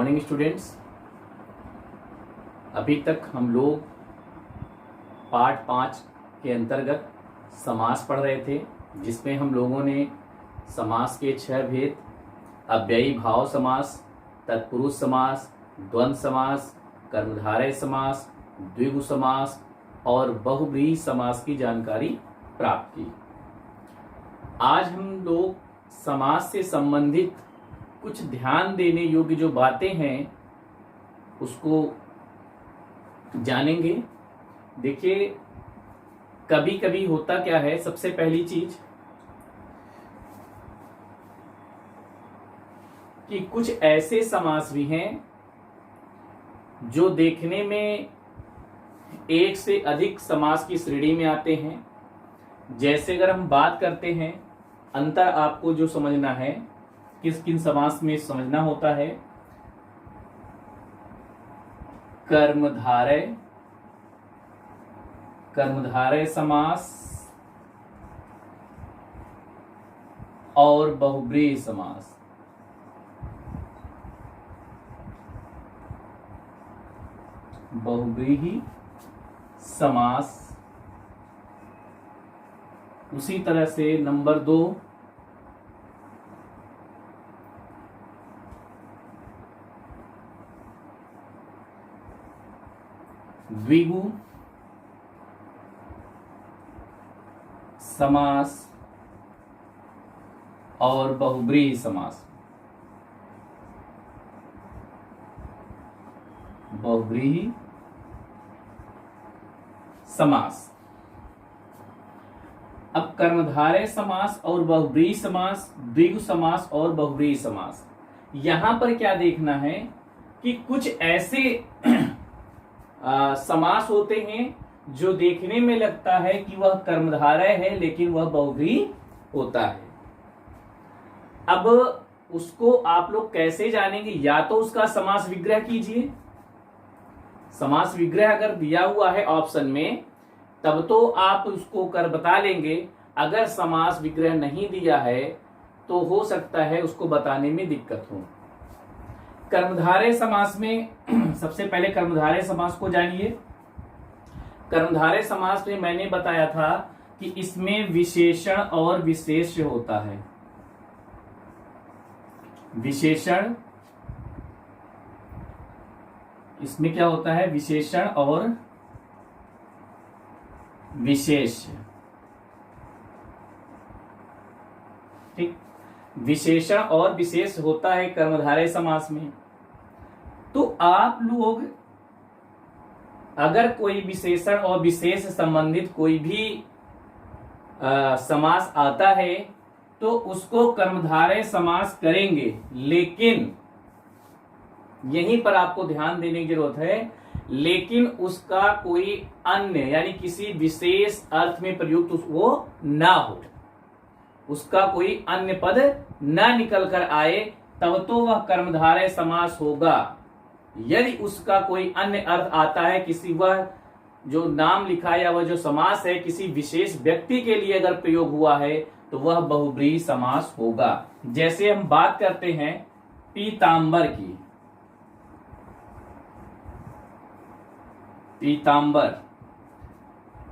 Morning students. अभी तक हम लोग पार्ट 5 के अंतर्गत समास पढ़ रहे थे, जिसमें हम लोगों ने समास के 6 भेद अव्ययी भाव समास, तत्पुरुष समास, द्वंद्व समास, कर्मधारय समास, द्विगु समास और बहुव्रीहि समास की जानकारी प्राप्त की। आज हम लोग समास से संबंधित कुछ ध्यान देने योग्य जो बातें हैं उसको जानेंगे। देखिए, कभी कभी होता क्या है, सबसे पहली चीज कि कुछ ऐसे समास भी हैं जो देखने में एक से अधिक समास की श्रेणी में आते हैं। जैसे अगर हम बात करते हैं, अंतर आपको जो समझना है किस किन समास में समझना होता है। कर्मधारय समास और बहुव्रीहि समास। बहुव्रीहि समास। उसी तरह से नंबर 2 द्विगु समास और बहुव्रीहि समास। बहुव्रीहि समास। अब कर्मधारय समास और बहुव्रीहि समास, द्विगु समास और बहुव्रीहि समास, यहां पर क्या देखना है कि कुछ ऐसे समास होते हैं जो देखने में लगता है कि वह कर्मधारय है लेकिन वह बहुव्रीहि होता है। अब उसको आप लोग कैसे जानेंगे? या तो उसका समास विग्रह कीजिए। समास विग्रह अगर दिया हुआ है ऑप्शन में तब तो आप उसको कर बता लेंगे। अगर समास विग्रह नहीं दिया है तो हो सकता है उसको बताने में दिक्कत हो। कर्मधारय समास में सबसे पहले कर्मधारय समास को जानिए। कर्मधारय समास में मैंने बताया था कि इसमें विशेषण और विशेष्य होता है। विशेषण, इसमें क्या होता है? विशेषण और विशेष्य। ठीक, विशेषण और विशेष होता है कर्मधारय समास में। तो आप लोग अगर कोई विशेषण और विशेष संबंधित कोई भी समास आता है तो उसको कर्मधारय समास करेंगे, लेकिन यहीं पर आपको ध्यान देने की जरूरत है, लेकिन उसका कोई अन्य यानी किसी विशेष अर्थ में प्रयुक्त वो ना हो, उसका कोई अन्य पद ना निकल कर आए, तब तो वह कर्मधारय समास होगा। यदि उसका कोई अन्य अर्थ आता है, किसी वह जो नाम लिखा है या वह जो समास है किसी विशेष व्यक्ति के लिए अगर प्रयोग हुआ है तो वह बहुव्रीहि समास होगा। जैसे हम बात करते हैं पीतांबर की।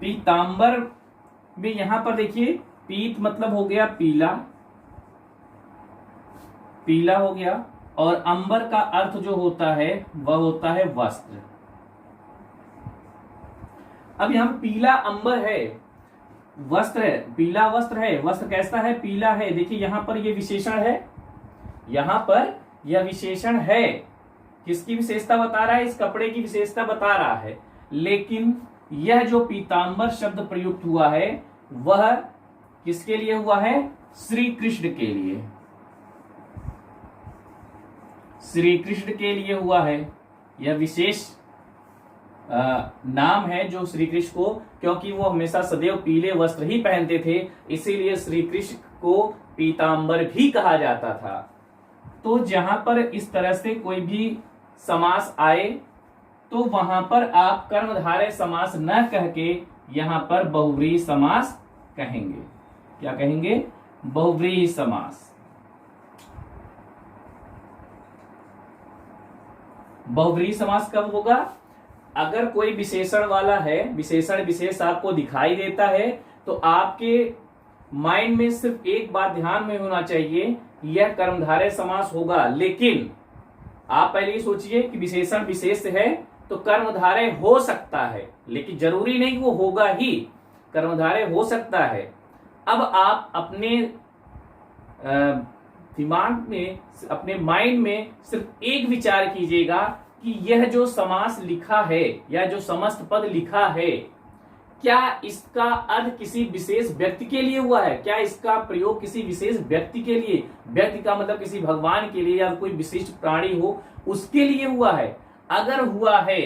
पीतांबर में यहां पर देखिए, पीत मतलब हो गया पीला, पीला हो गया, और अंबर का अर्थ जो होता है वह होता है वस्त्र। अब यहां पीला अंबर है, वस्त्र है, पीला वस्त्र है। वस्त्र कैसा है? पीला है। देखिए यहां पर यह विशेषण है, यहां पर यह विशेषण है। किसकी विशेषता बता रहा है? इस कपड़े की विशेषता बता रहा है। लेकिन यह जो पीतांबर शब्द प्रयुक्त हुआ है वह किसके लिए हुआ है? श्री कृष्ण के लिए। श्री कृष्ण के लिए हुआ है। यह विशेष नाम है जो श्री कृष्ण को, क्योंकि वो हमेशा सदैव पीले वस्त्र ही पहनते थे, इसीलिए श्री कृष्ण को पीतांबर भी कहा जाता था। तो जहां पर इस तरह से कोई भी समास आए तो वहां पर आप कर्मधारय समास न कह के यहां पर बहुव्रीहि समास कहेंगे। क्या कहेंगे? बहुव्रीहि समास। बहुव्रीहि समास कब होगा? अगर कोई विशेषण वाला है, विशेषण विशेष आपको दिखाई देता है, तो आपके माइंड में सिर्फ एक बात ध्यान में होना चाहिए, यह कर्मधारय समास होगा। लेकिन आप पहले ये सोचिए कि विशेषण विशेष है तो कर्मधारय हो सकता है, लेकिन जरूरी नहीं कि वो होगा ही, कर्मधारय हो सकता है। अब आप अपने दिमाग में, अपने माइंड में सिर्फ एक विचार कीजिएगा कि यह जो समास लिखा है या जो समस्त पद लिखा है, क्या इसका अर्थ किसी विशेष व्यक्ति के लिए हुआ है? क्या इसका प्रयोग किसी विशेष व्यक्ति के लिए, व्यक्ति का मतलब किसी भगवान के लिए या कोई विशिष्ट प्राणी हो उसके लिए हुआ है? अगर हुआ है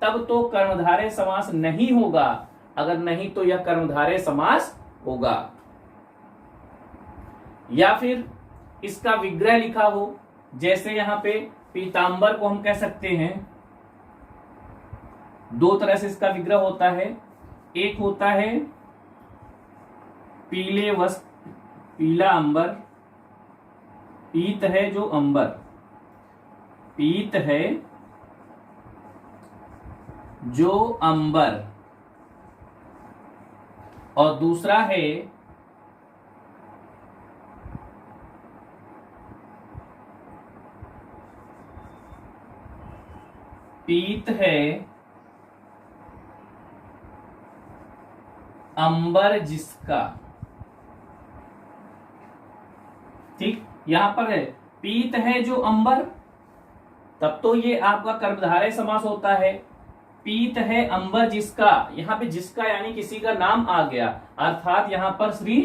तब तो कर्मधारय समास नहीं होगा, अगर नहीं तो यह कर्मधारय समास होगा। या फिर इसका विग्रह लिखा हो, जैसे यहां पे पीतांबर को हम कह सकते हैं, दो तरह से इसका विग्रह होता है। एक होता है पीले वस्त्र, पीला अंबर, पीत है जो अंबर, पीत है जो अंबर, और दूसरा है पीत है अंबर जिसका। ठीक, यहां पर है पीत है जो अंबर, तब तो ये आपका कर्मधारय समास होता है। पीत है अंबर जिसका, यहां पे जिसका यानी किसी का नाम आ गया, अर्थात यहां पर श्री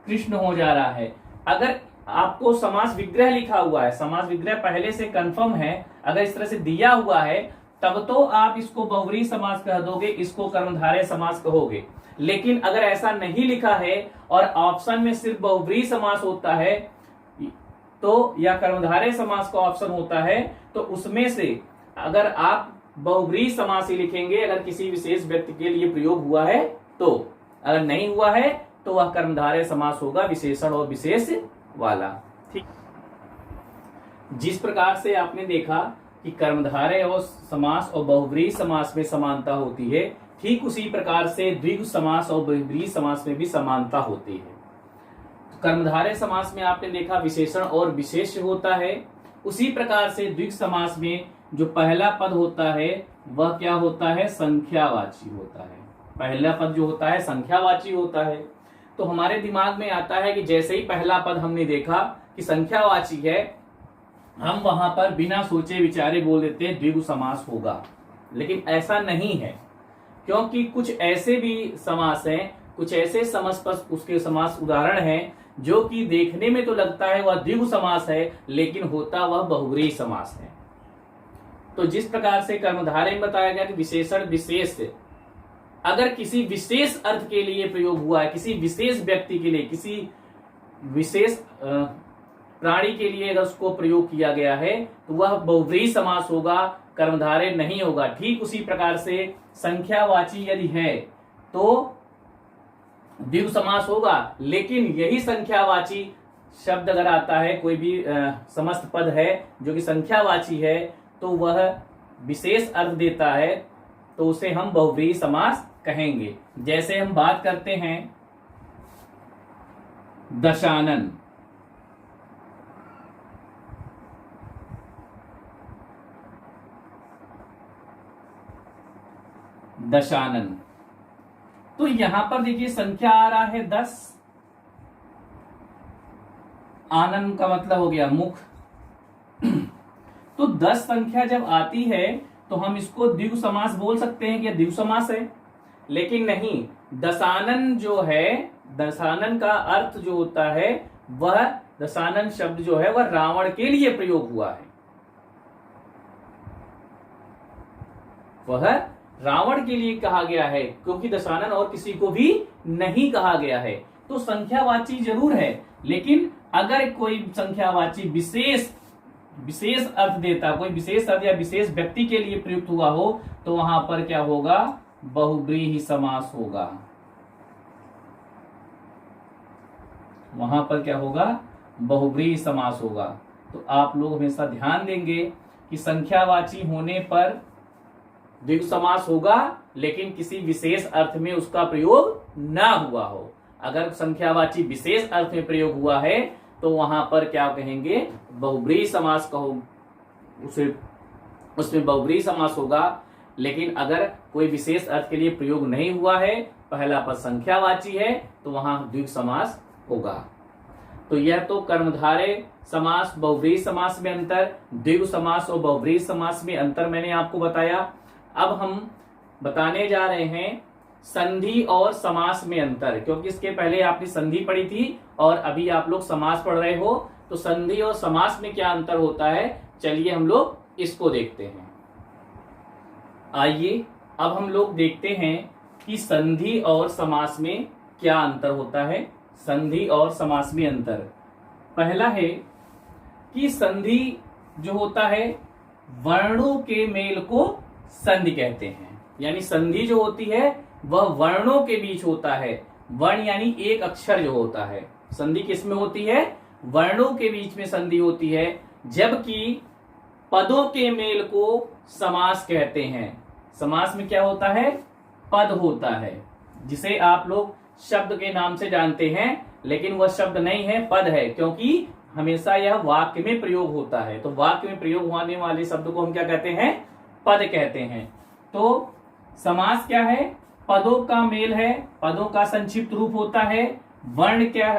कृष्ण हो जा रहा है। अगर आपको समास विग्रह लिखा हुआ है, समास विग्रह पहले से कंफर्म है, अगर इस तरह से दिया हुआ है, तब तो आप इसको बहुव्रीहि समास कह दोगे, इसको कर्मधारय समास कहोगे। लेकिन अगर ऐसा नहीं लिखा है और ऑप्शन में सिर्फ बहुव्रीहि समास होता है, तो या कर्मधारय समास का ऑप्शन होता है, तो उसमें से अगर आप बहुव्रीहि समास ही लिखेंगे अगर किसी विशेष व्यक्ति के लिए प्रयोग हुआ है तो, अगर नहीं हुआ है तो वह कर्मधारय समास होगा, विशेषण और विशेष वाला। ठीक, जिस प्रकार से आपने देखा कि कर्मधारय और समास और बहुव्रीहि समास में समानता होती है, ठीक उसी प्रकार से द्विगु समास और बहुव्रीहि समास में भी समानता होती है। तो कर्मधारय समास में आपने देखा विशेषण और विशेष्य होता है, उसी प्रकार से द्विगु समास में जो पहला पद होता है वह क्या होता है? संख्यावाची होता है। पहला पद जो होता है संख्यावाची होता है। तो हमारे दिमाग में आता है कि जैसे ही पहला पद हमने देखा कि संख्यावाची है, हम वहां पर बिना सोचे विचारे बोल देते हैं द्विगु समास होगा। लेकिन ऐसा नहीं है, क्योंकि कुछ ऐसे भी समास हैं, कुछ ऐसे समस्पष्ट उसके समास उदाहरण हैं जो कि देखने में तो लगता है वह द्विगु समास है, लेकिन होता वह बहुव्रीहि समास है। तो जिस प्रकार से कर्मधारय में बताया गया कि विशेषण विशेष अगर किसी विशेष अर्थ के लिए प्रयोग हुआ है, किसी विशेष व्यक्ति के लिए, किसी विशेष प्राणी के लिए अगर उसको प्रयोग किया गया है, तो वह बहुव्रीहि समास होगा, कर्मधारय नहीं होगा। ठीक उसी प्रकार से संख्यावाची यदि है तो द्विगु समास होगा, लेकिन यही संख्यावाची शब्द अगर आता है, कोई भी समस्त पद है जो कि संख्यावाची है, तो वह विशेष अर्थ देता है, तो उसे हम बहुव्रीहि समास कहेंगे। जैसे हम बात करते हैं दशानन, दशानन, तो यहां पर देखिए संख्या आ रहा है 10, आनंद का मतलब हो गया मुख। तो 10 संख्या जब आती है तो हम इसको द्विगु समास बोल सकते हैं कि द्विगु समास है, लेकिन नहीं। दशानन जो है, दशानन का अर्थ जो होता है वह, दशानन शब्द जो है वह रावण के लिए प्रयोग हुआ है, वह रावण के लिए कहा गया है, क्योंकि दशानन और किसी को भी नहीं कहा गया है। तो संख्यावाची जरूर है, लेकिन अगर कोई संख्यावाची विशेष अर्थ देता, कोई विशेष अर्थ या विशेष व्यक्ति के लिए प्रयुक्त हुआ हो, तो वहां पर क्या होगा? बहुव्रीहि समास होगा। वहां पर क्या होगा? बहुव्रीहि समास होगा। तो आप लोग हमेशा ध्यान देंगे कि संख्यावाची होने पर द्विगु समास होगा, लेकिन किसी विशेष अर्थ में उसका प्रयोग ना हुआ हो। अगर संख्यावाची विशेष अर्थ में प्रयोग हुआ है तो वहां पर क्या कहेंगे, बहुब्रीहि समास कहो, उसमें बहुब्रीहि समास होगा। लेकिन अगर कोई विशेष अर्थ के लिए प्रयोग नहीं हुआ है, पहला पद संख्यावाची है, तो वहां द्विगु समास होगा। तो यह तो कर्मधारय समास बहुब्रीहि समास में अंतर, द्विगु समास और बहुब्रीहि समास में अंतर मैंने आपको बताया। अब हम बताने जा रहे हैं संधि और समास में अंतर, क्योंकि इसके पहले आपने संधि पढ़ी थी और अभी आप लोग समास पढ़ रहे हो, तो संधि और समास में क्या अंतर होता है, चलिए हम लोग इसको देखते हैं। आइए अब हम लोग देखते हैं कि संधि और समास में क्या अंतर होता है। संधि और समास में अंतर, पहला है कि संधि जो होता है वर्णों के मेल को संधि कहते हैं। यानी संधि जो होती है वह वर्णों के बीच होता है। वर्ण यानी एक अक्षर जो होता है, संधि किसमें होती है, वर्णों के बीच में संधि होती है। जबकि पदों के मेल को समास कहते हैं। समास में क्या होता है, पद होता है, जिसे आप लोग शब्द के नाम से जानते हैं, लेकिन वह शब्द नहीं है, पद है, क्योंकि हमेशा यह वाक्य में प्रयोग होता है। तो वाक्य में प्रयोग होने वाले शब्द को हम क्या कहते हैं, पद कहते हैं। तो समास क्या है, पदों का मेल है, पदों का संक्षिप्त रूप होता है। वर्ण क्या,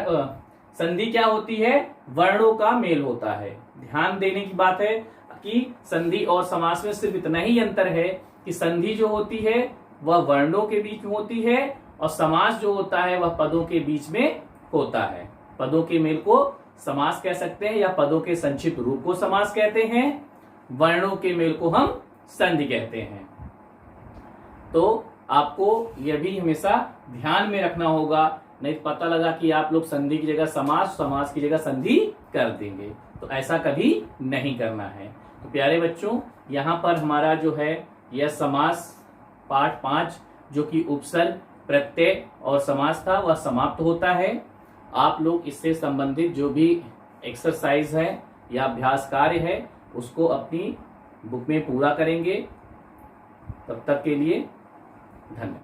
संधि क्या होती है, वर्णों का मेल होता है। ध्यान देने की बात है कि संधि और समास में सिर्फ इतना ही अंतर है कि संधि जो होती है वह वर्णों के बीच में होती है और समास जो होता है वह पदों के बीच में होता है। पदों के मेल को समास कह सकते हैं या पदों के संक्षिप्त रूप को समास कहते हैं, वर्णों के मेल को हम संधि कहते हैं। तो आपको यह भी हमेशा ध्यान में रखना होगा, नहीं तो पता लगा कि आप लोग संधि की जगह समास, समास की जगह संधि कर देंगे, तो ऐसा कभी नहीं करना है। तो प्यारे बच्चों, यहाँ पर हमारा जो है यह समास पाठ 5 जो कि उपसर्ग, प्रत्यय और समास था वह समाप्त होता है। आप लोग इससे संबंधित जो भी एक्सरसाइज है या अभ्यास कार्य है उसको अपनी बुक में पूरा करेंगे। तब तक के लिए धन्यवाद।